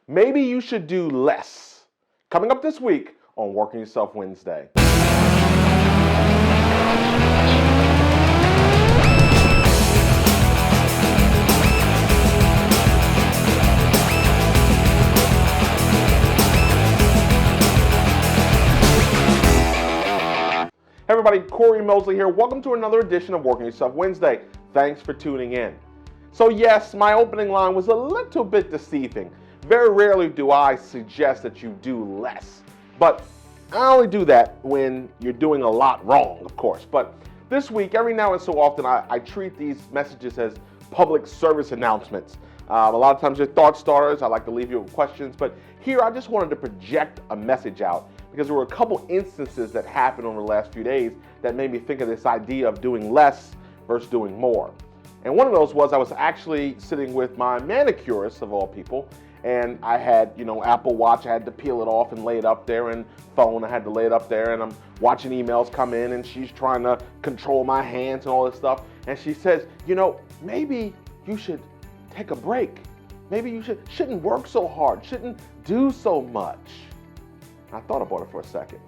Maybe you should do less. Coming up this week on Working Yourself Wednesday. Hey everybody, Cory Mosley here. Welcome to another edition of Working Yourself Wednesday. Thanks for tuning in. So yes, my opening line was a little bit deceiving. Very rarely do I suggest that you do less, but I only do that when you're doing a lot wrong, of course. But this week, every now and so often, I treat these messages as public service announcements. A lot of times they're thought starters. I like to leave you with questions, but here I just wanted to project a message out because there were a couple instances that happened over the last few days that made me think of this idea of doing less versus doing more. And one of those was I was actually sitting with my manicurist, of all people, and I had, Apple Watch, I had to peel it off and lay it up there, and phone, I had to lay it up there, and I'm watching emails come in, and she's trying to control my hands and all this stuff, and she says, maybe you should take a break. Maybe you shouldn't work so hard, shouldn't do so much. I thought about it for a second.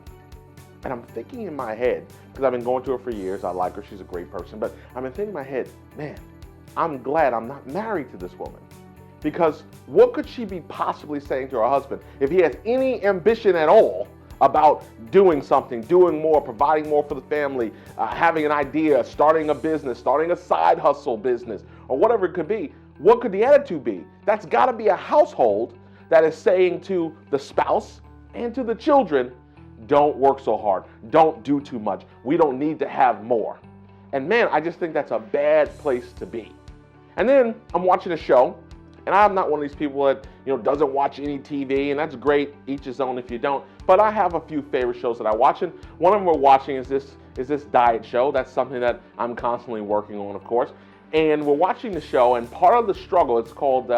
And I'm thinking in my head, because I've been going to her for years, I like her, she's a great person, but I've been thinking in my head, man, I'm glad I'm not married to this woman. Because what could she be possibly saying to her husband if he has any ambition at all about doing something, doing more, providing more for the family, having an idea, starting a business, starting a side hustle business, or whatever it could be? What could the attitude be? That's got to be a household that is saying to the spouse and to the children, don't work so hard, don't do too much, we don't need to have more. And man, I just think that's a bad place to be. And then I'm watching a show, and I'm not one of these people that doesn't watch any TV, and that's great, each his own if you don't, but I have a few favorite shows that I watch, and one of them we're watching is this diet show. That's something that I'm constantly working on, of course. And we're watching the show, and part of the struggle, it's called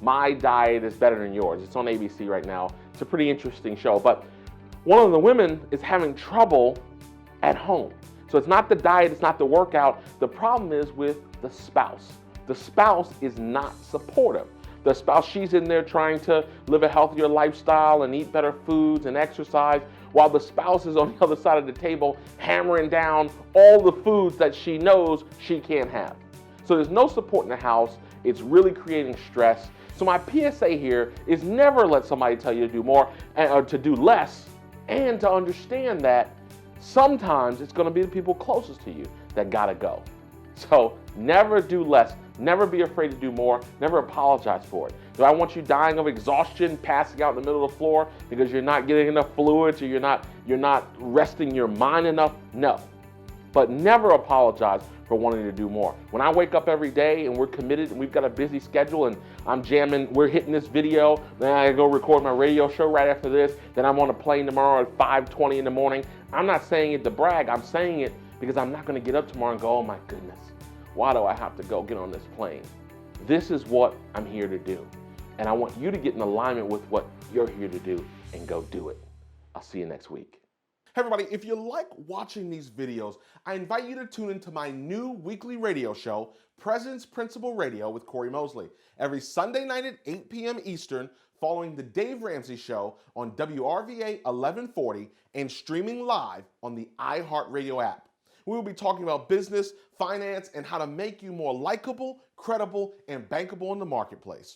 My Diet is Better Than Yours. It's on ABC right now. It's a pretty interesting show, but one of the women is having trouble at home. So it's not the diet, it's not the workout. The problem is with the spouse. The spouse is not supportive. The spouse, she's in there trying to live a healthier lifestyle and eat better foods and exercise, while the spouse is on the other side of the table hammering down all the foods that she knows she can't have. So there's no support in the house. It's really creating stress. So my PSA here is never let somebody tell you to do more or to do less, and to understand that sometimes it's going to be the people closest to you that got to go. So never do less. Never be afraid to do more. Never apologize for it. Do I want you dying of exhaustion, passing out in the middle of the floor because you're not getting enough fluids or you're not resting your mind enough? No. But never apologize for wanting to do more. When I wake up every day and we're committed and we've got a busy schedule and I'm jamming, we're hitting this video, then I go record my radio show right after this, then I'm on a plane tomorrow at 5:20 in the morning. I'm not saying it to brag, I'm saying it because I'm not gonna get up tomorrow and go, oh my goodness, why do I have to go get on this plane? This is what I'm here to do. And I want you to get in alignment with what you're here to do and go do it. I'll see you next week. Hey everybody, if you like watching these videos, I invite you to tune into my new weekly radio show, President's Principal Radio with Cory Mosley, every Sunday night at 8 p.m. Eastern, following the Dave Ramsey Show on WRVA 1140 and streaming live on the iHeartRadio app. We will be talking about business, finance, and how to make you more likable, credible, and bankable in the marketplace.